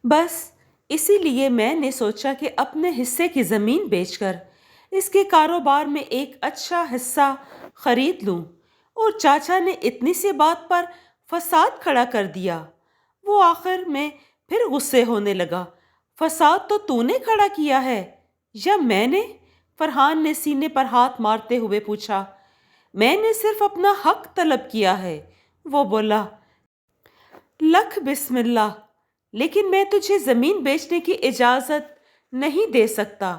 بس اسی لیے میں نے سوچا کہ اپنے حصے کی زمین بیچ کر اس کے کاروبار میں ایک اچھا حصہ خرید لوں، اور چاچا نے اتنی سی بات پر فساد کھڑا کر دیا۔ وہ آخر میں پھر غصے ہونے لگا۔ فساد تو نے کھڑا کیا ہے یا میں نے؟ فرحان نے سینے پر ہاتھ مارتے ہوئے پوچھا۔ میں نے صرف اپنا حق طلب کیا ہے، وہ بولا۔ لکھ بسم اللہ، لیکن میں تجھے زمین بیچنے کی اجازت نہیں دے سکتا۔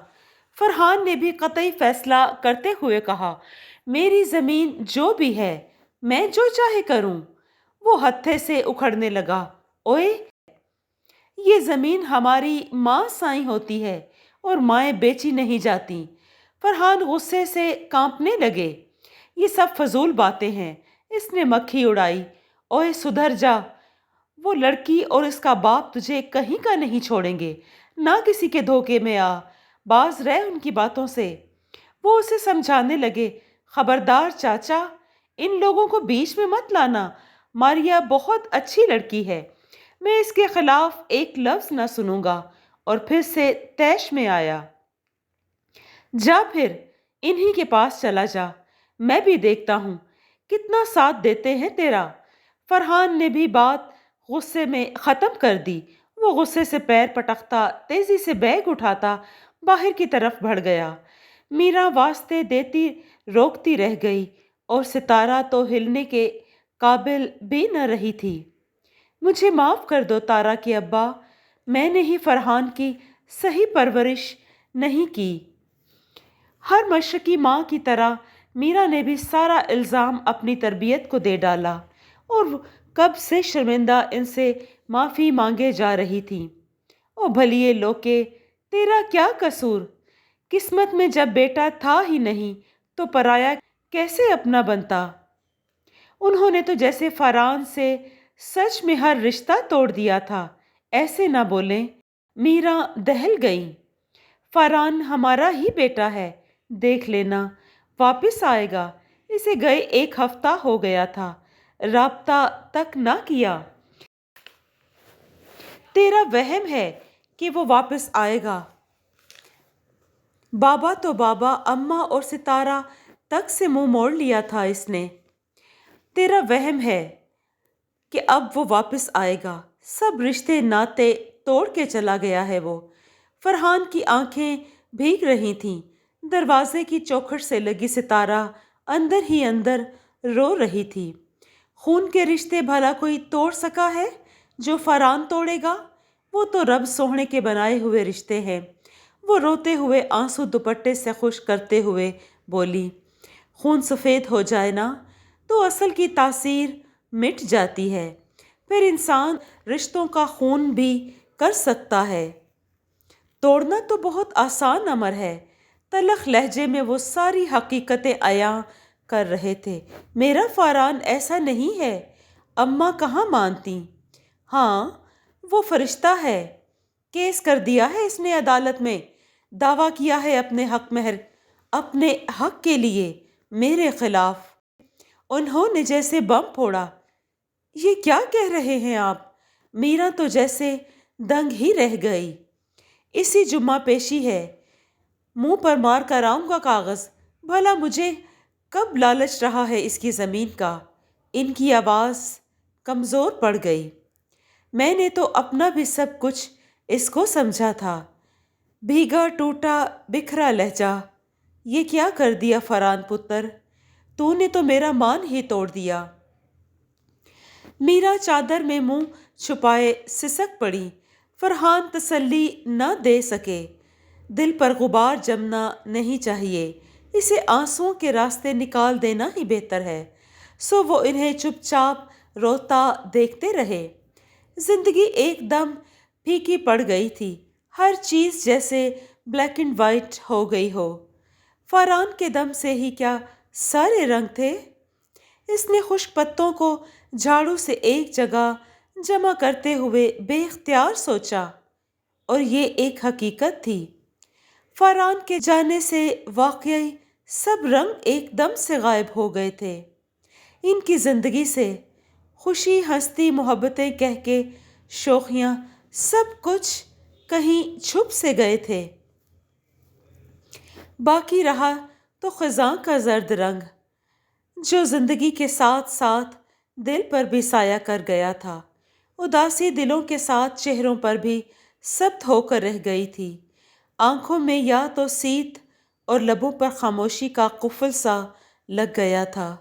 فرحان نے بھی قطعی فیصلہ کرتے ہوئے کہا، میری زمین جو بھی ہے، میں جو چاہے کروں۔ وہ ہتھے سے اکھڑنے لگا۔ اوئے، یہ زمین ہماری ماں سائیں ہوتی ہے اور مائیں بیچی نہیں جاتی۔ فرحان غصے سے کانپنے لگے۔ یہ سب فضول باتیں ہیں، اس نے مکھی اڑائی۔ اوئے سدھر جا، وہ لڑکی اور اس کا باپ تجھے کہیں کا نہیں چھوڑیں گے، نہ کسی کے دھوکے میں آ، باز رہ ان کی باتوں سے۔ وہ اسے سمجھانے لگے، خبردار چاچا، ان لوگوں کو بیچ میں مت لانا، ماریا بہت اچھی لڑکی ہے، میں اس کے خلاف ایک لفظ نہ سنوں گا۔ اور پھر سے طیش میں آیا۔ جا پھر انہی کے پاس چلا جا، میں بھی دیکھتا ہوں کتنا ساتھ دیتے ہیں تیرا۔ فرحان نے بھی بات غصے میں ختم کر دی۔ وہ غصے سے پیر پٹکتا، تیزی سے بیگ اٹھاتا باہر کی طرف بڑھ گیا۔ میرا واسطے دیتی روکتی رہ گئی، اور ستارہ تو ہلنے کے قابل بھی نہ رہی تھی۔ مجھے معاف کر دو تارا کے ابا، میں نے ہی فرحان کی صحیح پرورش نہیں کی۔ ہر مشرقی ماں کی طرح میرا نے بھی سارا الزام اپنی تربیت کو دے ڈالا، اور کب سے شرمندہ ان سے معافی مانگے جا رہی تھی۔ او بھلیے لوکے، تیرا کیا قصور؟ قسمت میں جب بیٹا تھا ہی نہیں تو پرایا کیسے اپنا بنتا؟ انہوں نے تو جیسے فاران سے سچ میں ہر رشتہ توڑ دیا تھا۔ ایسے نہ بولیں، میرا دہل گئی۔ فاران ہمارا ہی بیٹا ہے، دیکھ لینا، واپس آئے گا۔ اسے گئے 1 ہفتہ ہو گیا تھا، رابطہ تک نہ کیا۔ تیرا وہم ہے کہ وہ واپس آئے گا۔ بابا تو بابا، اماں اور ستارہ تک سے منہ موڑ لیا تھا اس نے۔ تیرا وہم ہے کہ اب وہ واپس آئے گا۔ سب رشتے ناتے توڑ کے چلا گیا ہے وہ۔ فرحان کی آنکھیں بھیگ رہی تھیں۔ دروازے کی چوکھٹ سے لگی ستارہ اندر ہی اندر رو رہی تھی۔ خون کے رشتے بھلا کوئی توڑ سکا ہے جو فرحان توڑے گا؟ وہ تو رب سوہنے کے بنائے ہوئے رشتے ہیں۔ وہ روتے ہوئے آنسو دوپٹے سے خشک کرتے ہوئے بولی، خون سفید ہو جائے نا تو اصل کی تاثیر مٹ جاتی ہے، پھر انسان رشتوں کا خون بھی کر سکتا ہے۔ توڑنا تو بہت آسان امر ہے۔ تلخ لہجے میں وہ ساری حقیقتیں عیاں کر رہے تھے۔ میرا فاران ایسا نہیں ہے، اماں کہاں مانتی؟ ہاں، وہ فرشتہ ہے۔ کیس کر دیا ہے اس نے عدالت میں، دعویٰ کیا ہے اپنے حق کے لیے میرے خلاف۔ انہوں نے جیسے بم پھوڑا۔ یہ کیا کہہ رہے ہیں آپ؟ میرا تو جیسے دنگ ہی رہ گئی۔ اسی جمعہ پیشی ہے، منہ پر مار کر آؤں گا کاغذ۔ بھلا مجھے کب لالچ رہا ہے اس کی زمین کا؟ ان کی آواز کمزور پڑ گئی۔ میں نے تو اپنا بھی سب کچھ اس کو سمجھا تھا۔ بھیگا ٹوٹا بکھرا لہجہ، یہ کیا کر دیا فرحان پتر؟ تو نے تو میرا مان ہی توڑ دیا۔ میرا چادر میں منہ چھپائے سسک پڑی۔ فرحان تسلی نہ دے سکے۔ دل پر غبار جمنا نہیں چاہیے، اسے آنسوؤں کے راستے نکال دینا ہی بہتر ہے۔ سو وہ انہیں چپ چاپ روتا دیکھتے رہے۔ زندگی ایک دم پھیکی پڑ گئی تھی، ہر چیز جیسے بلیک اینڈ وائٹ ہو گئی ہو۔ فاران کے دم سے ہی کیا سارے رنگ تھے؟ اس نے خشک پتوں کو جھاڑو سے ایک جگہ جمع کرتے ہوئے بے اختیار سوچا، اور یہ ایک حقیقت تھی۔ فاران کے جانے سے واقعی سب رنگ ایک دم سے غائب ہو گئے تھے۔ ان کی زندگی سے خوشی، ہستی، محبتیں کہہ کے شوخیاں سب کچھ کہیں چھپ سے گئے تھے۔ باقی رہا تو خزاں کا زرد رنگ، جو زندگی کے ساتھ ساتھ دل پر بھی سایہ کر گیا تھا۔ اداسی دلوں کے ساتھ چہروں پر بھی سبت ہو کر رہ گئی تھی۔ آنکھوں میں یا تو سیت اور لبوں پر خاموشی کا قفل سا لگ گیا تھا۔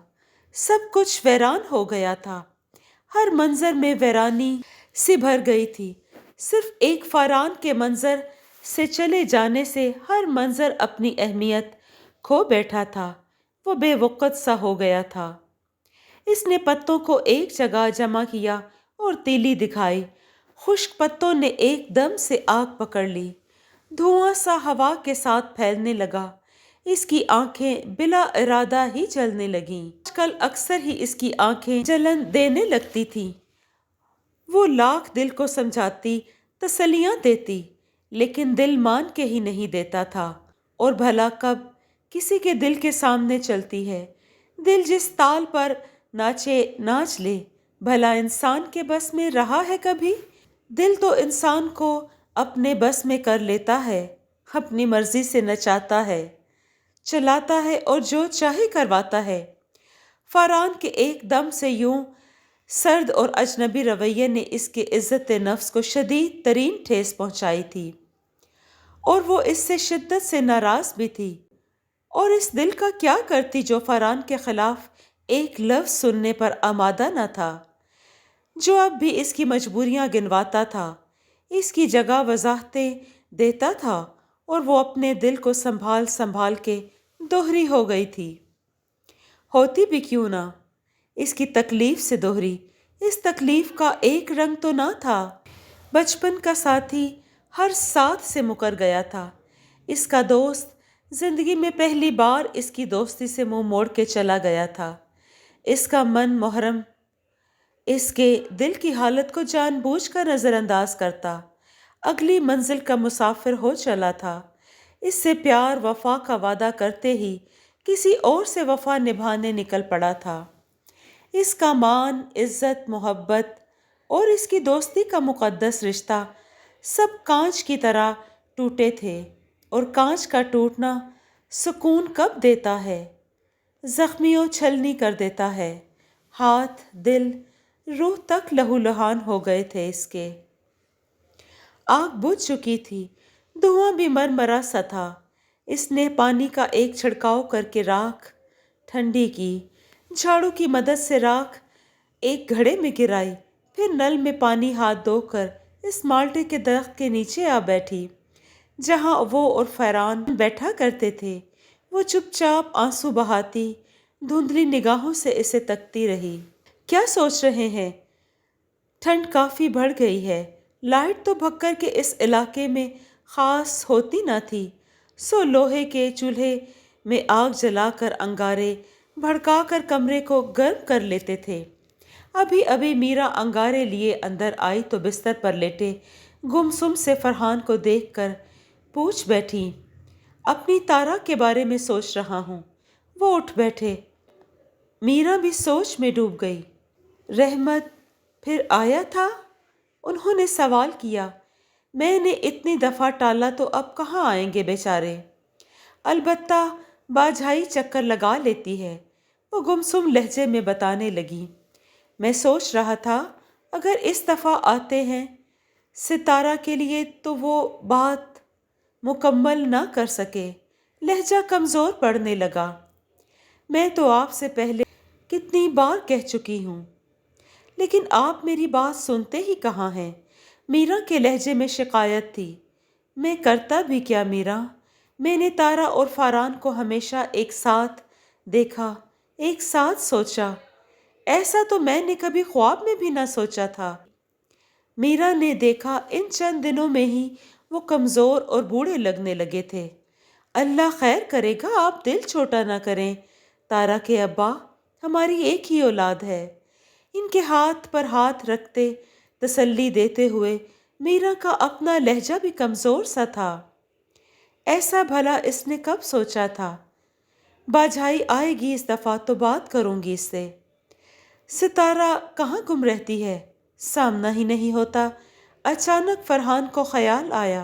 سب کچھ ویران ہو گیا تھا۔ ہر منظر میں ویرانی سی بھر گئی تھی۔ صرف ایک فاران کے منظر سے چلے جانے سے ہر منظر اپنی اہمیت کھو بیٹھا تھا۔ وہ بے وقت سا ہو گیا تھا۔ اس نے پتوں کو ایک جگہ جمع کیا اور تیلی دکھائی۔ خشک پتوں نے ایک دم سے آگ پکڑ لی۔ دھواں سا ہوا کے ساتھ پھیلنے لگا۔ اس کی آنکھیں بلا ارادہ ہی جلنے لگیں۔ آج کل اکثر ہی اس کی آنکھیں جلن دینے لگتی تھیں۔ وہ لاکھ دل کو سمجھاتی، تسلیاں دیتی، لیکن دل مان کے ہی نہیں دیتا تھا۔ اور بھلا کب کسی کے دل کے سامنے چلتی ہے؟ دل جس تال پر ناچے ناچ لے۔ بھلا انسان کے بس میں رہا ہے کبھی؟ دل تو انسان کو اپنے بس میں کر لیتا ہے، اپنی مرضی سے نچاتا ہے، چلاتا ہے اور جو چاہے کرواتا ہے۔ فاران کے ایک دم سے یوں سرد اور اجنبی رویے نے اس کے عزت نفس کو شدید ترین ٹھیس پہنچائی تھی، اور وہ اس سے شدت سے ناراض بھی تھی۔ اور اس دل کا کیا کرتی جو فاران کے خلاف ایک لفظ سننے پر آمادہ نہ تھا، جو اب بھی اس کی مجبوریاں گنواتا تھا، اس کی جگہ وضاحتیں دیتا تھا، اور وہ اپنے دل کو سنبھال سنبھال کے دوہری ہو گئی تھی۔ ہوتی بھی کیوں نہ، اس کی تکلیف سے دوہری۔ اس تکلیف کا ایک رنگ تو نہ تھا۔ بچپن کا ساتھی ہر ساتھ سے مکر گیا تھا۔ اس کا دوست زندگی میں پہلی بار اس کی دوستی سے منہ موڑ کے چلا گیا تھا۔ اس کا من محرم اس کے دل کی حالت کو جان بوجھ کر نظر انداز کرتا۔ اگلی منزل کا مسافر ہو چلا تھا۔ اس سے پیار وفا کا وعدہ کرتے ہی کسی اور سے وفا نبھانے نکل پڑا تھا۔ اس کا مان، عزت، محبت اور اس کی دوستی کا مقدس رشتہ سب کانچ کی طرح ٹوٹے تھے، اور کانچ کا ٹوٹنا سکون کب دیتا ہے؟ زخمیوں چھلنی کر دیتا ہے۔ ہاتھ، دل، روح تک لہو لہان ہو گئے تھے اس کے۔ آگ بجھ چکی تھی، دھواں بھی مرمرا سا تھا۔ اس نے پانی کا ایک چھڑکاؤ کر کے راکھ ٹھنڈی کی، جھاڑو کی مدد سے راکھ ایک گھڑے میں گرائی، پھر نل میں پانی ہاتھ دھو کر اس مالٹے کے درخت کے نیچے آ بیٹھی جہاں وہ اور فیران بیٹھا کرتے تھے۔ وہ چپ چاپ آنسو بہاتی دھندلی نگاہوں سے اسے تکتی رہی۔ کیا سوچ رہے ہیں؟ ٹھنڈ کافی بڑھ گئی ہے۔ لائٹ تو بھکر کے اس علاقے میں خاص ہوتی نہ تھی، سو لوہے کے چولہے میں آگ جلا کر انگارے بھڑکا کر کمرے کو گرم کر لیتے تھے۔ ابھی ابھی میرا انگارے لیے اندر آئی تو بستر پر لیٹے گمسم سے فرحان کو دیکھ کر پوچھ بیٹھی، اپنی تارا کے بارے میں سوچ رہا ہوں۔ وہ اٹھ بیٹھے۔ میرا بھی سوچ میں ڈوب گئی۔ رحمت پھر آیا تھا؟ انہوں نے سوال کیا۔ میں نے اتنی دفعہ ٹالا تو اب کہاں آئیں گے بیچارے؟ البتہ باجھائی چکر لگا لیتی ہے، وہ گمسم لہجے میں بتانے لگی۔ میں سوچ رہا تھا اگر اس دفعہ آتے ہیں ستارہ کے لیے تو وہ بات مکمل نہ کر سکے۔ لہجہ کمزور پڑنے لگا۔ میں تو آپ سے پہلے کتنی بار کہہ چکی ہوں، لیکن آپ میری بات سنتے ہی کہاں ہیں؟ میرا کے لہجے میں شکایت تھی۔ میں کرتا بھی کیا میرا؟ میں نے تارا اور فاران کو ہمیشہ ایک ساتھ دیکھا، ایک ساتھ سوچا۔ ایسا تو میں نے کبھی خواب میں بھی نہ سوچا تھا۔ میرا نے دیکھا ان چند دنوں میں ہی وہ کمزور اور بوڑھے لگنے لگے تھے۔ اللہ خیر کرے گا، آپ دل چھوٹا نہ کریں۔ تارا کے ابا، ہماری ایک ہی اولاد ہے۔ ان کے ہاتھ پر ہاتھ رکھتے تسلی دیتے ہوئے میرا کا اپنا لہجہ بھی کمزور سا تھا۔ ایسا بھلا اس نے کب سوچا تھا؟ باجھائی آئے گی اس دفعہ تو بات کروں گی اس سے۔ ستارہ کہاں گم رہتی ہے؟ سامنا ہی نہیں ہوتا۔ اچانک فرحان کو خیال آیا،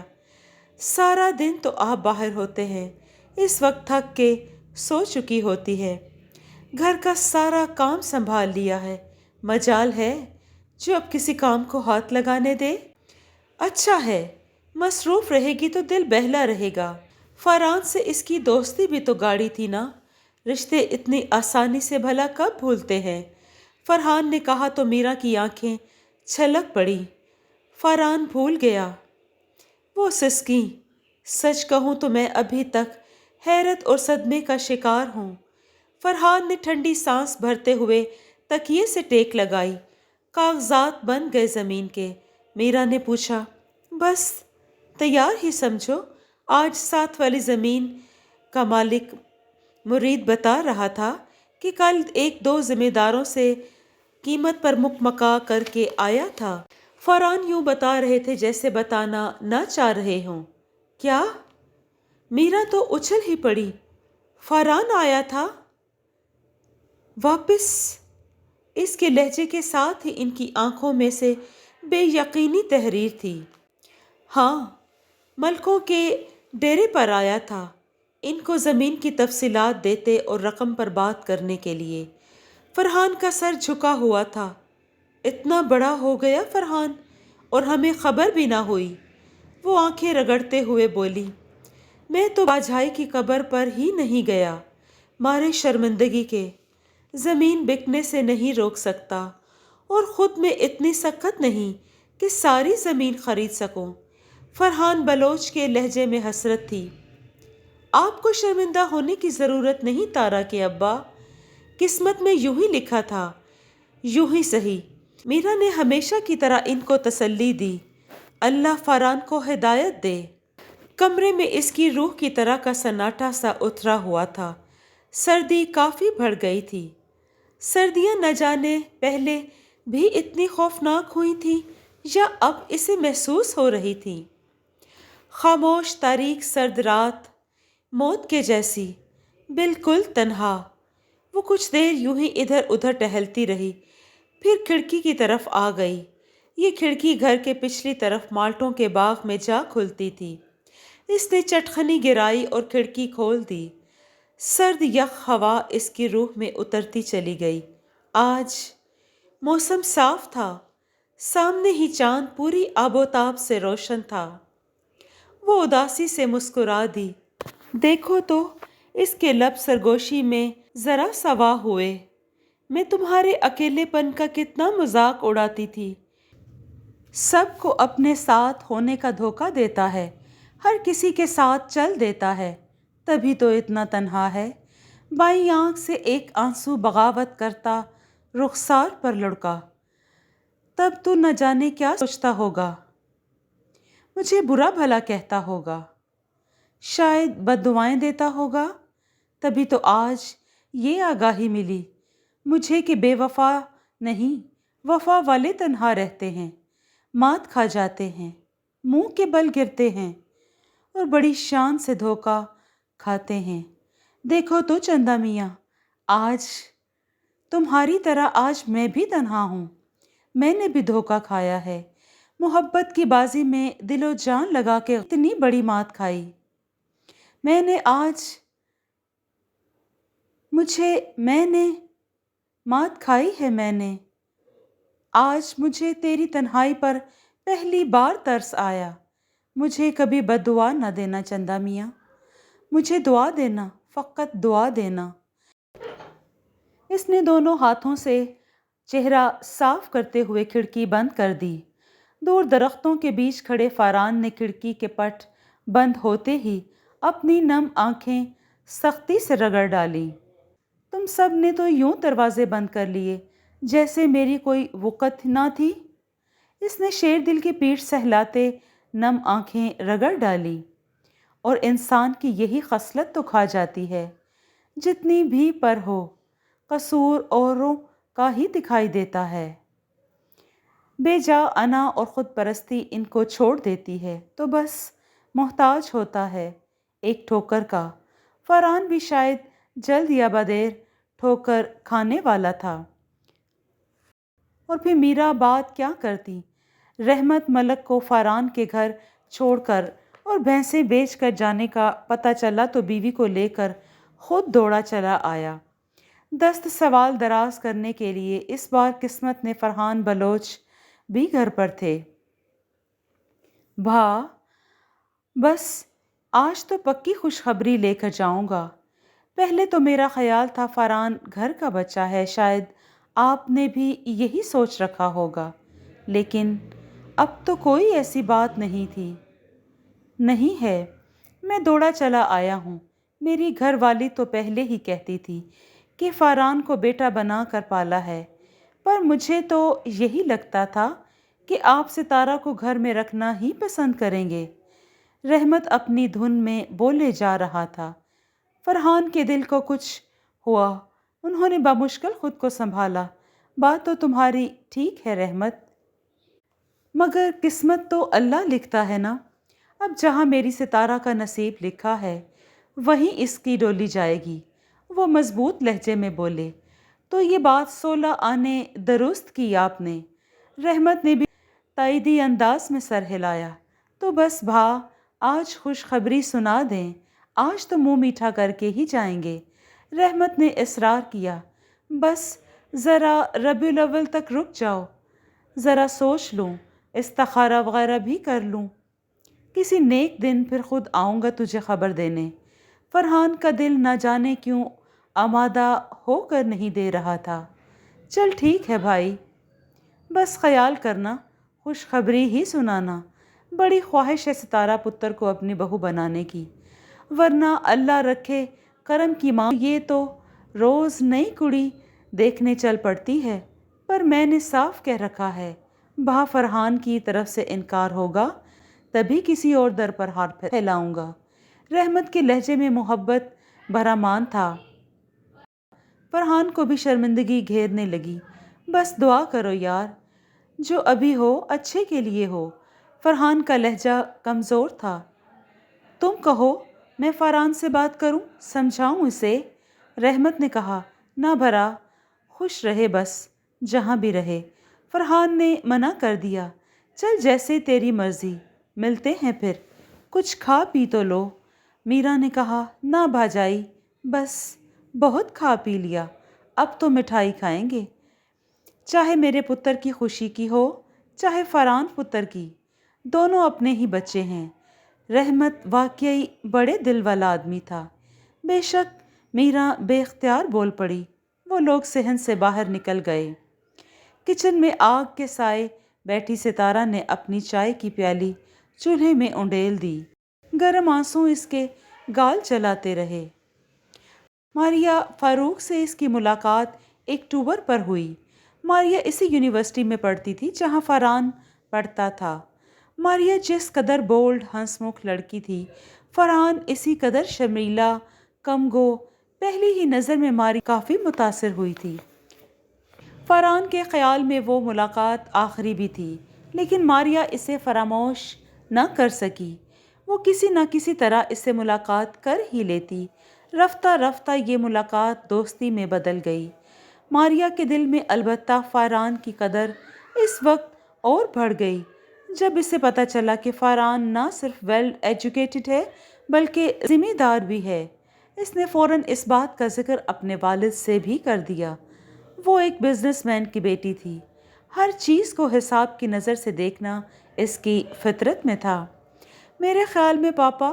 سارا دن تو آپ باہر ہوتے ہیں، اس وقت تھک کے سو چکی ہوتی ہے، گھر کا سارا کام سنبھال لیا ہے، مجال ہے جو اب کسی کام کو ہاتھ لگانے دے؟ اچھا ہے، مصروف رہے گی تو دل بہلا رہے گا۔ فرحان سے اس کی دوستی بھی تو گاڑی تھی نا، رشتے اتنی آسانی سے بھلا کب بھولتے ہیں؟ فرحان نے کہا تو میرا کی آنکھیں چھلک پڑی۔ فرحان بھول گیا؟ وہ سسکی، سچ کہوں تو میں ابھی تک حیرت اور صدمے کا شکار ہوں۔ فرحان نے ٹھنڈی سانس بھرتے ہوئے تکیے سے ٹیک لگائی۔ کاغذات بن گئے زمین کے۔ میرا نے پوچھا، بس تیار ہی سمجھو؟ آج ساتھ والی زمین کا مالک مرید بتا رہا تھا کہ کل ایک دو ذمہ داروں سے قیمت پر مکمکا کر کے آیا تھا۔ فرحان یوں بتا رہے تھے جیسے بتانا نہ چاہ رہے ہوں۔ کیا؟ میرا تو اچھل ہی پڑی۔ فرحان آیا تھا واپس؟ اس کے لہجے کے ساتھ ہی ان کی آنکھوں میں سے بے یقینی تحریر تھی۔ ہاں، ملکوں کے ڈیرے پر آیا تھا، ان کو زمین کی تفصیلات دیتے اور رقم پر بات کرنے کے لیے۔ فرحان کا سر جھکا ہوا تھا۔ اتنا بڑا ہو گیا فرحان، اور ہمیں خبر بھی نہ ہوئی۔ وہ آنکھیں رگڑتے ہوئے بولی، میں تو باجھائی کی قبر پر ہی نہیں گیا، مارے شرمندگی کے۔ زمین بکنے سے نہیں روک سکتا، اور خود میں اتنی سخت نہیں کہ ساری زمین خرید سکوں۔ فرحان بلوچ کے لہجے میں حسرت تھی۔ آپ کو شرمندہ ہونے کی ضرورت نہیں تارا کے ابا، قسمت میں یوں ہی لکھا تھا۔ یوں ہی صحیح، میرا نے ہمیشہ کی طرح ان کو تسلی دی۔ اللہ فرحان کو ہدایت دے۔ کمرے میں اس کی روح کی طرح کا سناٹا سا اترا ہوا تھا۔ سردی کافی بڑھ گئی تھی۔ سردیاں نہ جانے پہلے بھی اتنی خوفناک ہوئی تھی یا اب اسے محسوس ہو رہی تھی۔ خاموش تاریک سرد رات، موت کے جیسی، بالکل تنہا۔ وہ کچھ دیر یوں ہی ادھر ادھر ٹہلتی رہی، پھر کھڑکی کی طرف آ گئی۔ یہ کھڑکی گھر کے پچھلی طرف مالٹوں کے باغ میں جا کھلتی تھی۔ اس نے چٹخنی گرائی اور کھڑکی کھول دی۔ سرد یخ ہوا اس کی روح میں اترتی چلی گئی۔ آج موسم صاف تھا، سامنے ہی چاند پوری آب و تاب سے روشن تھا۔ وہ اداسی سے مسکرا دی۔ دیکھو تو اس کے لب سرگوشی میں ذرا سوا ہوئے۔ میں تمہارے اکیلے پن کا کتنا مذاق اڑاتی تھی۔ سب کو اپنے ساتھ ہونے کا دھوکہ دیتا ہے، ہر کسی کے ساتھ چل دیتا ہے، تبھی تو اتنا تنہا ہے۔ بائیں آنکھ سے ایک آنسو بغاوت کرتا رخسار پر لڑکا۔ تب تو نہ جانے کیا سوچتا ہوگا، مجھے برا بھلا کہتا ہوگا، شاید بد دعائیں دیتا ہوگا۔ تبھی تو آج یہ آگاہی ملی مجھے کہ بے وفا نہیں، وفا والے تنہا رہتے ہیں، مات کھا جاتے ہیں، منہ کے بل گرتے ہیں، اور بڑی شان سے دھوکہ کھاتے ہیں۔ دیکھو تو چندا میاں، آج تمہاری طرح آج میں بھی تنہا ہوں۔ میں نے بھی دھوکہ کھایا ہے، محبت کی بازی میں دل و جان لگا کے اتنی بڑی مات کھائی۔ میں نے مات کھائی ہے میں نے۔ آج مجھے تیری تنہائی پر پہلی بار ترس آیا۔ مجھے کبھی بد دعا نہ دینا چندا میاں، مجھے دعا دینا، فقط دعا دینا۔ اس نے دونوں ہاتھوں سے چہرہ صاف کرتے ہوئے کھڑکی بند کر دی۔ دور درختوں کے بیچ کھڑے فرحان نے کھڑکی کے پٹ بند ہوتے ہی اپنی نم آنکھیں سختی سے رگڑ ڈالیں۔ تم سب نے تو یوں دروازے بند کر لیے جیسے میری کوئی وقت نہ تھی۔ اس نے شیر دل کی پیٹھ سہلاتے نم آنکھیں رگڑ ڈالی۔ اور انسان کی یہی خصلت تو کھا جاتی ہے، جتنی بھی پر ہو، قصور اوروں کا ہی دکھائی دیتا ہے۔ بے جا انا اور خود پرستی ان کو چھوڑ دیتی ہے تو بس محتاج ہوتا ہے ایک ٹھوکر کا۔ فرحان بھی شاید جلد یا بدیر ٹھوکر کھانے والا تھا۔ اور پھر میرا بات کیا کرتی، رحمت ملک کو فاران کے گھر چھوڑ کر اور بھینسیں بیچ کر جانے کا پتہ چلا تو بیوی کو لے کر خود دوڑا چلا آیا دست سوال دراز کرنے کے لیے۔ اس بار قسمت نے فرحان بلوچ بھی گھر پر تھے۔ بھا، بس آج تو پکی خوشخبری لے کر جاؤں گا۔ پہلے تو میرا خیال تھا فرحان گھر کا بچہ ہے، شاید آپ نے بھی یہی سوچ رکھا ہوگا، لیکن اب تو کوئی ایسی بات نہیں تھی، نہیں ہے۔ میں دوڑا چلا آیا ہوں۔ میری گھر والی تو پہلے ہی کہتی تھی کہ فرحان کو بیٹا بنا کر پالا ہے، پر مجھے تو یہی لگتا تھا کہ آپ ستارہ کو گھر میں رکھنا ہی پسند کریں گے۔ رحمت اپنی دھن میں بولے جا رہا تھا۔ فرحان کے دل کو کچھ ہوا، انہوں نے بمشکل خود کو سنبھالا۔ بات تو تمہاری ٹھیک ہے رحمت، مگر قسمت تو اللہ لکھتا ہے نا۔ اب جہاں میری ستارہ کا نصیب لکھا ہے وہیں اس کی ڈولی جائے گی، وہ مضبوط لہجے میں بولے۔ تو یہ بات 16 آنے درست کی آپ نے؟ رحمت نے بھی تائیدی انداز میں سر ہلایا۔ تو بس بھا، آج خوشخبری سنا دیں، آج تو منہ میٹھا کر کے ہی جائیں گے۔ رحمت نے اصرار کیا۔ بس ذرا ربیع الاول تک رک جاؤ، ذرا سوچ لوں، استخارہ وغیرہ بھی کر لوں، کسی نیک دن پھر خود آؤں گا تجھے خبر دینے۔ فرحان کا دل نہ جانے کیوں آمادہ ہو کر نہیں دے رہا تھا۔ چل ٹھیک ہے بھائی، بس خیال کرنا، خوشخبری ہی سنانا۔ بڑی خواہش ہے ستارہ پتر کو اپنی بہو بنانے کی، ورنہ اللہ رکھے کرم کی ماں یہ تو روز نئی کڑی دیکھنے چل پڑتی ہے۔ پر میں نے صاف کہہ رکھا ہے، بھا فرحان کی طرف سے انکار ہوگا تبھی کسی اور در پر ہاتھ پھیلاؤں گا۔ رحمت کے لہجے میں محبت بھرا مان تھا۔ فرحان کو بھی شرمندگی گھیرنے لگی۔ بس دعا کرو یار، جو ابھی ہو اچھے کے لیے ہو۔ فرحان کا لہجہ کمزور تھا۔ تم کہو میں فرحان سے بات کروں، سمجھاؤں اسے؟ رحمت نے کہا۔ نہ بھرا، خوش رہے بس، جہاں بھی رہے۔ فرحان نے منع کر دیا۔ چل جیسے تیری مرضی، ملتے ہیں پھر، کچھ کھا پی تو لو۔ میرا نے کہا۔ نہ بھاجائی، بس بہت کھا پی لیا، اب تو مٹھائی کھائیں گے، چاہے میرے پتر کی خوشی کی ہو چاہے فرحان پتر کی، دونوں اپنے ہی بچے ہیں۔ رحمت واقعی بڑے دل والا آدمی تھا۔ بے شک میرا بے اختیار بول پڑی۔ وہ لوگ صحن سے باہر نکل گئے۔ کچن میں آگ کے سائے بیٹھی ستارہ نے اپنی چائے کی پیالی چولہے میں انڈیل دی۔ گرم آنسو اس کے گال جلاتے رہے۔ ماریا فاروق سے اس کی ملاقات اکتوبر پر ہوئی۔ ماریا اسی یونیورسٹی میں پڑھتی تھی جہاں فرحان پڑھتا تھا۔ ماریا جس قدر بولڈ ہنس مکھ لڑکی تھی، فرحان اسی قدر شرمیلا کم گو۔ پہلی ہی نظر میں ماریا کافی متاثر ہوئی تھی۔ فرحان کے خیال میں وہ ملاقات آخری بھی تھی، لیکن ماریا اسے فراموش نہ کر سکی۔ وہ کسی نہ کسی طرح اس سے ملاقات کر ہی لیتی۔ رفتہ رفتہ یہ ملاقات دوستی میں بدل گئی۔ ماریا کے دل میں البتہ فرحان کی قدر اس وقت اور بڑھ گئی جب اسے پتہ چلا کہ فرحان نہ صرف ویل ایجوکیٹڈ ہے بلکہ ذمہ دار بھی ہے۔ اس نے فوراً اس بات کا ذکر اپنے والد سے بھی کر دیا۔ وہ ایک بزنس مین کی بیٹی تھی، ہر چیز کو حساب کی نظر سے دیکھنا اس کی فطرت میں تھا۔ میرے خیال میں پاپا،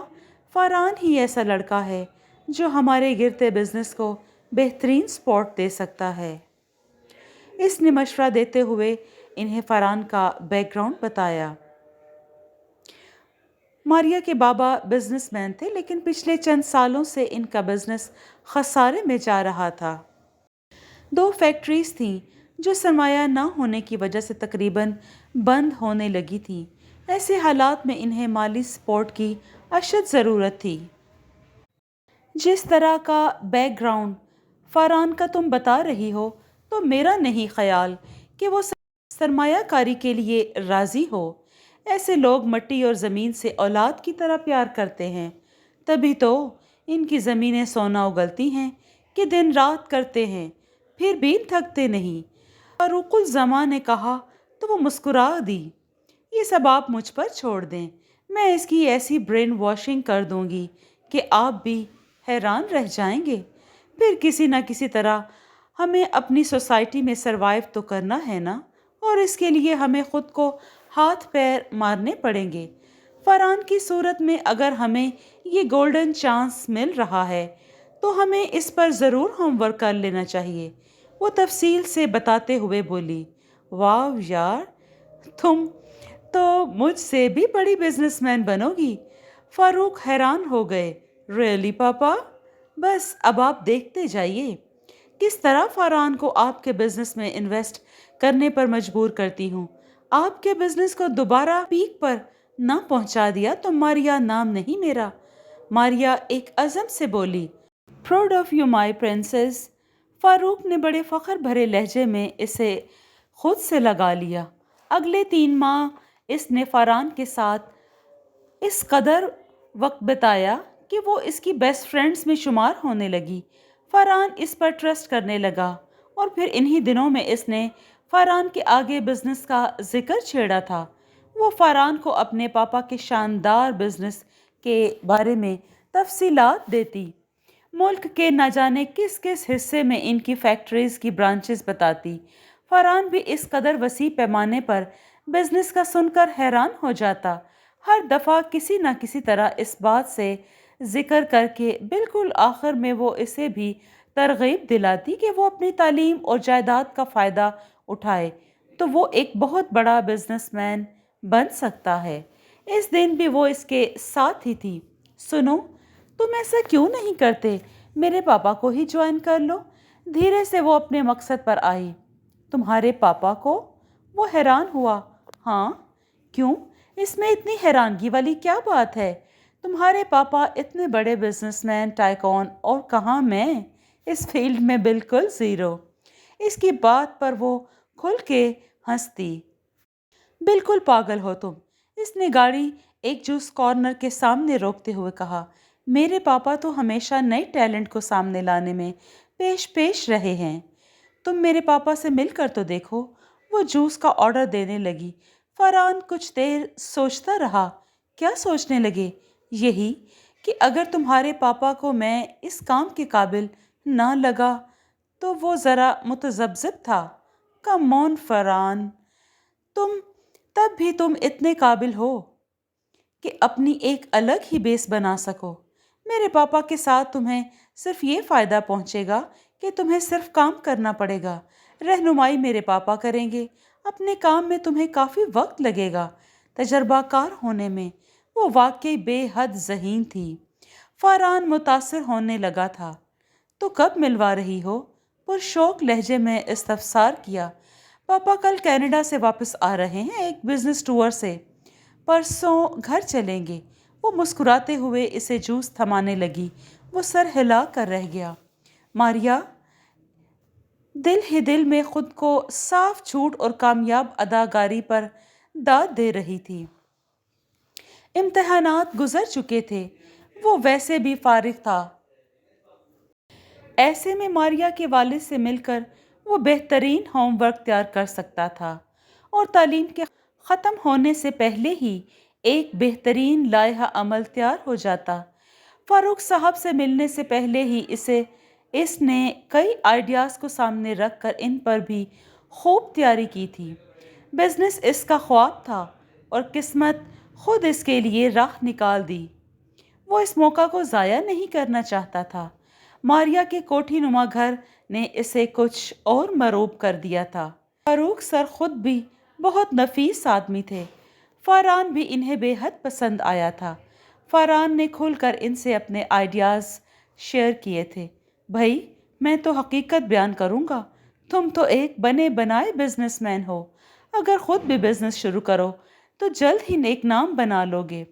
فرحان ہی ایسا لڑکا ہے جو ہمارے گرتے بزنس کو بہترین سپورٹ دے سکتا ہے۔ اس نے مشورہ دیتے ہوئے انہیں فرحان کا بیک گراؤنڈ بتایا۔ ماریا کے بابا بزنس مین تھے، لیکن پچھلے چند سالوں سے ان کا بزنس خسارے میں جا رہا تھا۔ 2 فیکٹریز تھیں جو سرمایہ نہ ہونے کی وجہ سے تقریباً بند ہونے لگی تھیں۔ ایسے حالات میں انہیں مالی سپورٹ کی اشد ضرورت تھی۔ جس طرح کا بیک گراؤنڈ فرحان کا تم بتا رہی ہو، تو میرا نہیں خیال کہ وہ سرمایہ کاری کے لیے راضی ہو۔ ایسے لوگ مٹی اور زمین سے اولاد کی طرح پیار کرتے ہیں، تبھی تو ان کی زمینیں سونا اگلتی ہیں کہ دن رات کرتے ہیں، پھر بھی تھکتے نہیں۔ فاروق الزماں نے کہا تو وہ مسکرا دی۔ یہ سب آپ مجھ پر چھوڑ دیں، میں اس کی ایسی برین واشنگ کر دوں گی کہ آپ بھی حیران رہ جائیں گے۔ پھر کسی نہ کسی طرح ہمیں اپنی سوسائٹی میں سروائیو تو کرنا ہے نا، اور اس کے لیے ہمیں خود کو ہاتھ پیر مارنے پڑیں گے۔ فرحان کی صورت میں اگر ہمیں یہ گولڈن چانس مل رہا ہے تو ہمیں اس پر ضرور ہوم ورک کر لینا چاہیے، وہ تفصیل سے بتاتے ہوئے بولی۔ واو یار، تم تو مجھ سے بھی بڑی بزنس مین بنو گی۔ فاروق حیران ہو گئے۔ ریئلی پاپا؟ بس اب آپ دیکھتے جائیے کس طرح فرحان کو آپ کے بزنس میں انویسٹ کرنے پر مجبور کرتی ہوں۔ آپ کے بزنس کو دوبارہ پیک پر نہ پہنچا دیا تو ماریا نام نہیں میرا۔ ماریا ایک عزم سے بولی۔ Proud of you my princess. Farooq نے بڑے فخر بھرے لہجے میں اسے خود سے لگا لیا۔ اگلے 3 ماہ اس نے فرحان کے ساتھ اس قدر وقت بتایا کہ وہ اس کی بیسٹ فرینڈز میں شمار ہونے لگی۔ فرحان اس پر ٹرسٹ کرنے لگا، اور پھر انہی دنوں میں اس نے فرحان کے آگے بزنس کا ذکر چھیڑا تھا۔ وہ فرحان کو اپنے پاپا کے شاندار بزنس کے بارے میں تفصیلات دیتی، ملک کے نہ جانے کس کس حصے میں ان کی فیکٹریز کی برانچز بتاتی۔ فرحان بھی اس قدر وسیع پیمانے پر بزنس کا سن کر حیران ہو جاتا، ہر دفعہ کسی نہ کسی طرح اس بات سے ذکر کر کے بالکل آخر میں وہ اسے بھی ترغیب دلاتی کہ وہ اپنی تعلیم اور جائیداد کا فائدہ اٹھائے تو وہ ایک بہت بڑا بزنس مین بن سکتا ہے۔ اس دن بھی وہ اس کے ساتھ ہی تھی۔ سنو، تم ایسا کیوں نہیں کرتے؟ میرے پاپا کو ہی جوائن کر لو۔ دھیرے سے وہ اپنے مقصد پر آئی۔ تمہارے پاپا کو؟ وہ حیران ہوا۔ ہاں، کیوں؟ اس میں اتنی حیرانگی والی کیا بات ہے؟ تمہارے پاپا اتنے بڑے بزنس مین، ٹائکون، اور کہاں میں اس فیلڈ میں بالکل زیرو۔ اس کی بات پر وہ کھل کے ہنستی۔ بالکل پاگل ہو تم۔ اس نے گاڑی ایک جوس کارنر کے سامنے روکتے ہوئے کہا۔ میرے پاپا تو ہمیشہ نئے ٹیلنٹ کو سامنے لانے میں پیش رہے ہیں۔ تم میرے پاپا سے مل کر تو دیکھو۔ وہ جوس کا آرڈر دینے لگی۔ فرحان کچھ دیر سوچتا رہا۔ کیا سوچنے لگے؟ یہی کہ اگر تمہارے پاپا کو میں اس کام کے قابل نہ لگا تو وہ ذرا متذبذب تھا۔ کم آن فرحان، تب بھی تم اتنے قابل ہو کہ اپنی ایک الگ ہی بیس بنا سکو۔ میرے پاپا کے ساتھ تمہیں صرف یہ فائدہ پہنچے گا کہ تمہیں صرف کام کرنا پڑے گا۔ رہنمائی میرے پاپا کریں گے۔ اپنے کام میں تمہیں کافی وقت لگے گا۔ تجربہ کار ہونے میں وہ واقعی بے حد ذہین تھی۔ فرحان متاثر ہونے لگا تھا۔ تو کب ملوا رہی ہو؟ پرشوق لہجے میں استفسار کیا۔ پاپا کل کینیڈا سے واپس آ رہے ہیں ایک بزنس ٹور سے۔ پرسوں گھر چلیں گے۔ وہ مسکراتے ہوئے اسے جوس تھمانے لگی۔ وہ سر ہلا کر رہ گیا۔ ماریا دل ہی دل میں خود کو صاف جھوٹ اور کامیاب اداکاری پر داد دے رہی تھی۔ امتحانات گزر چکے تھے، وہ ویسے بھی فارغ تھا۔ ایسے میں ماریا کے والد سے مل کر وہ بہترین ہوم ورک تیار کر سکتا تھا، اور تعلیم کے ختم ہونے سے پہلے ہی ایک بہترین لائحہ عمل تیار ہو جاتا۔ فاروق صاحب سے ملنے سے پہلے ہی اس نے کئی آئیڈیاز کو سامنے رکھ کر ان پر بھی خوب تیاری کی تھی۔ بزنس اس کا خواب تھا اور قسمت خود اس کے لیے راہ نکال دی۔ وہ اس موقع کو ضائع نہیں کرنا چاہتا تھا۔ ماریا کے کوٹھی نما گھر نے اسے کچھ اور مرعوب کر دیا تھا۔ فاروق سر خود بھی بہت نفیس آدمی تھے۔ فرحان بھی انہیں بے حد پسند آیا تھا۔ فرحان نے کھل کر ان سے اپنے آئیڈیاز شیئر کیے تھے۔ بھائی، میں تو حقیقت بیان کروں گا، تم تو ایک بنے بنائے بزنس مین ہو۔ اگر خود بھی بزنس شروع کرو تو جلد ہی نیک نام بنا لو گے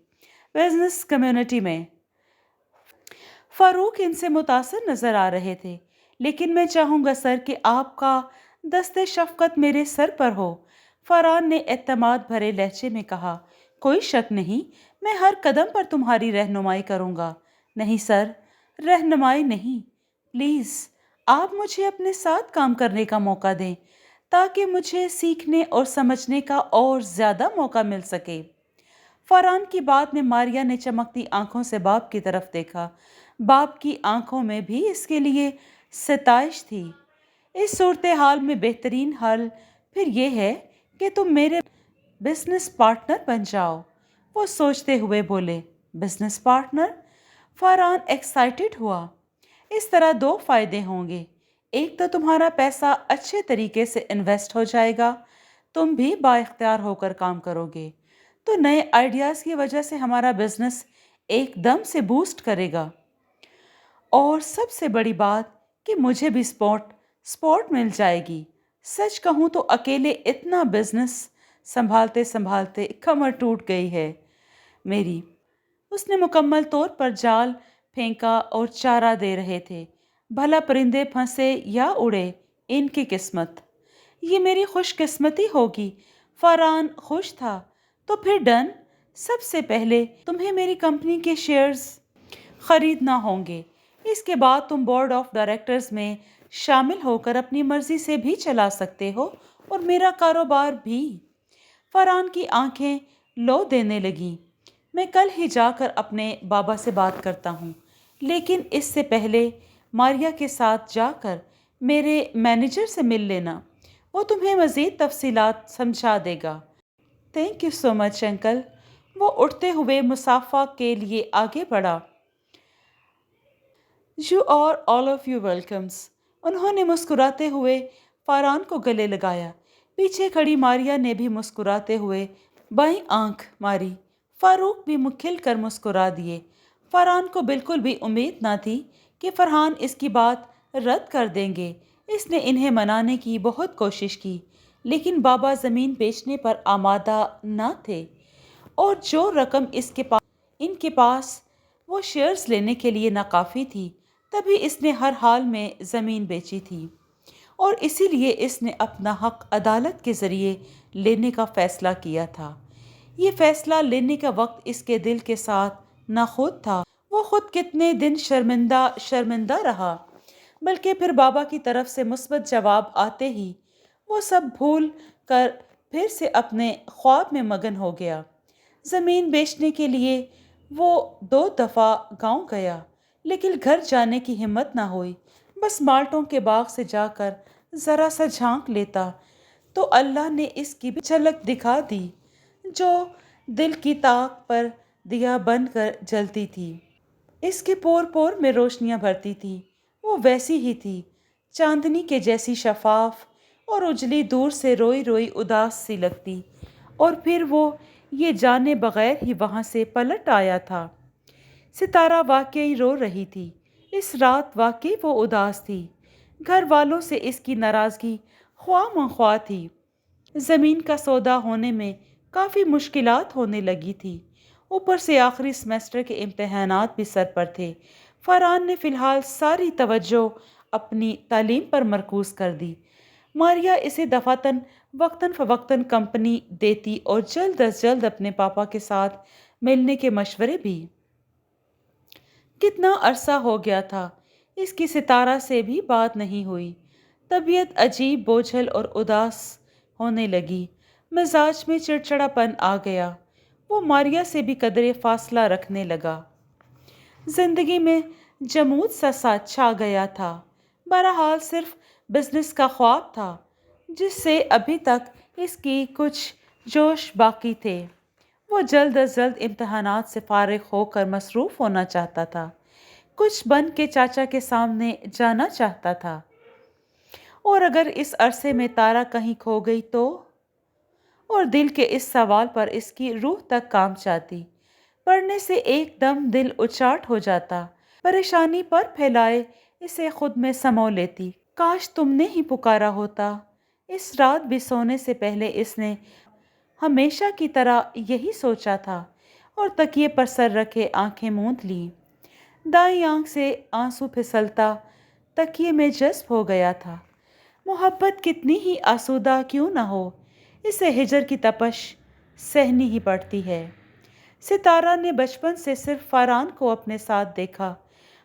بزنس کمیونٹی میں۔ فاروق ان سے متاثر نظر آ رہے تھے۔ لیکن میں چاہوں گا سر کہ آپ کا دست شفقت میرے سر پر ہو، فرحان نے اعتماد بھرے لہجے میں کہا۔ کوئی شک نہیں، میں ہر قدم پر تمہاری رہنمائی کروں گا۔ نہیں سر، رہنمائی نہیں، پلیز آپ مجھے اپنے ساتھ کام کرنے کا موقع دیں تاکہ مجھے سیکھنے اور سمجھنے کا اور زیادہ موقع مل سکے۔ فاران کی بات میں ماریا نے چمکتی آنکھوں سے باپ کی طرف دیکھا۔ باپ کی آنکھوں میں بھی اس کے لیے ستائش تھی۔ اس صورتحال میں بہترین حل پھر یہ ہے کہ تم میرے بزنس پارٹنر بن جاؤ، وہ سوچتے ہوئے بولے۔ Business partner? فاران ایکسائٹڈ ہوا۔ اس طرح دو فائدے ہوں گے۔ ایک تو تمہارا پیسہ اچھے طریقے سے انویسٹ ہو جائے گا، تم بھی با اختیار ہو کر کام کرو گے، تو نئے آئیڈیاز کی وجہ سے ہمارا بزنس ایک دم سے بوسٹ کرے گا۔ اور سب سے بڑی بات کہ مجھے بھی سپورٹ مل جائے گی۔ سچ کہوں تو اکیلے اتنا بزنس سنبھالتے سنبھالتے کمر ٹوٹ گئی ہے میری۔ اس نے مکمل طور پر جال پھینکا اور چارہ دے رہے تھے۔ بھلا پرندے پھنسے یا اڑے، ان کی قسمت۔ یہ میری خوش قسمتی ہوگی۔ فاران خوش تھا۔ تو پھر ڈن۔ سب سے پہلے تمہیں میری کمپنی کے شیئرز خریدنا ہوں گے۔ اس کے بعد تم بورڈ آف ڈائریکٹرز میں شامل ہو کر اپنی مرضی سے بھی چلا سکتے ہو اور میرا کاروبار بھی۔ فاران کی آنکھیں لو دینے لگیں۔ میں کل ہی جا کر اپنے بابا سے بات کرتا ہوں، لیکن اس سے پہلے ماریا کے ساتھ جا کر میرے مینیجر سے مل لینا، وہ تمہیں مزید تفصیلات سمجھا دے گا۔ Thank you so much uncle. وہ اٹھتے ہوئے مصافحہ کے لیے آگے بڑھا۔ You are all of you welcomes. انہوں نے مسکراتے ہوئے فاران کو گلے لگایا۔ پیچھے کھڑی ماریا نے بھی مسکراتے ہوئے بائیں آنکھ ماری۔ فاروق بھی کھل کر مسکرا دیے۔ فاران کو بالکل بھی امید نہ تھی کہ فرحان اس کی بات رد کر دیں گے۔ اس نے انہیں منانے کی بہت کوشش کی، لیکن بابا زمین بیچنے پر آمادہ نہ تھے، اور جو رقم ان کے پاس وہ شیئرز لینے کے لیے ناکافی تھی، تبھی اس نے ہر حال میں زمین بیچی تھی، اور اسی لیے اس نے اپنا حق عدالت کے ذریعے لینے کا فیصلہ کیا تھا۔ یہ فیصلہ لینے کا وقت اس کے دل کے ساتھ نہ خود تھا۔ وہ خود کتنے دن شرمندہ رہا، بلکہ پھر بابا کی طرف سے مثبت جواب آتے ہی وہ سب بھول کر پھر سے اپنے خواب میں مگن ہو گیا۔ زمین بیچنے کے لیے وہ 2 دفعہ گاؤں گیا، لیکن گھر جانے کی ہمت نہ ہوئی۔ بس مالٹوں کے باغ سے جا کر ذرا سا جھانک لیتا تو اللہ نے اس کی بھی جھلک دکھا دی، جو دل کی طاق پر دیا بن کر جلتی تھی، اس کے پور پور میں روشنیاں بھرتی تھی۔ وہ ویسی ہی تھی، چاندنی کے جیسی شفاف اور اجلی، دور سے روئی روئی اداس سی لگتی، اور پھر وہ یہ جانے بغیر ہی وہاں سے پلٹ آیا تھا۔ ستارہ واقعی رو رہی تھی۔ اس رات واقعی وہ اداس تھی۔ گھر والوں سے اس کی ناراضگی خواہ مخواہ تھی۔ زمین کا سودا ہونے میں کافی مشکلات ہونے لگی تھی، اوپر سے آخری سیمسٹر کے امتحانات بھی سر پر تھے۔ فاران نے فی الحال ساری توجہ اپنی تعلیم پر مرکوز کر دی۔ ماریا اسے دفعتاً وقتاً فوقتاً کمپنی دیتی اور جلد از جلد اپنے پاپا کے ساتھ ملنے کے مشورے بھی۔ کتنا عرصہ ہو گیا تھا اس کی ستارہ سے بھی بات نہیں ہوئی۔ طبیعت عجیب بوجھل اور اداس ہونے لگی، مزاج میں چڑچڑا پن آ گیا۔ وہ ماریا سے بھی قدرے فاصلہ رکھنے لگا۔ زندگی میں جمود سا چھا گیا تھا۔ بہرحال صرف بزنس کا خواب تھا جس سے ابھی تک اس کی کچھ جوش باقی تھے۔ وہ جلد از جلد امتحانات سے فارغ ہو کر مصروف ہونا چاہتا تھا، کچھ بن کے چاچا کے سامنے جانا چاہتا تھا، اور اگر اس عرصے میں تارا کہیں کھو گئی تو؟ اور دل کے اس سوال پر اس کی روح تک کانپ جاتی۔ پڑھنے سے ایک دم دل اچاٹ ہو جاتا، پریشانی پر پھیلائے اسے خود میں سمو لیتی۔ کاش تم نے ہی پکارا ہوتا۔ اس رات بھی سونے سے پہلے اس نے ہمیشہ کی طرح یہی سوچا تھا، اور تکیے پر سر رکھے آنکھیں موند لیں۔ دائیں آنکھ سے آنسو پھسلتا تکیے میں جذب ہو گیا تھا۔ محبت کتنی ہی آسودہ کیوں نہ ہو، اسے ہجر کی تپش سہنی ہی پڑتی ہے۔ ستارہ نے بچپن سے صرف فاران کو اپنے ساتھ دیکھا،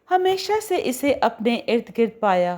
ہمیشہ سے اسے اپنے ارد گرد پایا،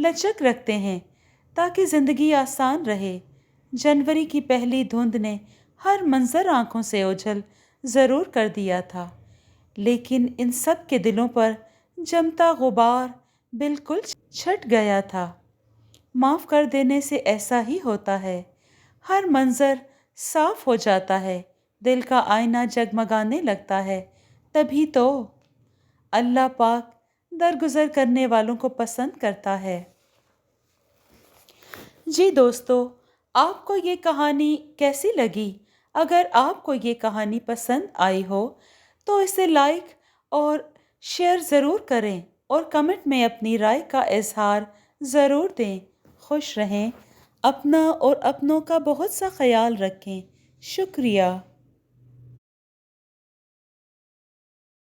لچک رکھتے ہیں تاکہ زندگی آسان رہے۔ جنوری کی پہلی دھند نے ہر منظر آنکھوں سے اوجھل ضرور کر دیا تھا، لیکن ان سب کے دلوں پر جمتا غبار بالکل چھٹ گیا تھا۔ معاف کر دینے سے ایسا ہی ہوتا ہے، ہر منظر صاف ہو جاتا ہے، دل کا آئینہ جگمگانے لگتا ہے۔ تبھی تو اللہ پاک درگزر کرنے والوں کو پسند کرتا ہے۔ جی دوستو، آپ کو یہ کہانی کیسی لگی؟ اگر آپ کو یہ کہانی پسند آئی ہو تو اسے لائک اور شیئر ضرور کریں اور کمنٹ میں اپنی رائے کا اظہار ضرور دیں۔ خوش رہیں، اپنا اور اپنوں کا بہت سا خیال رکھیں۔ شکریہ۔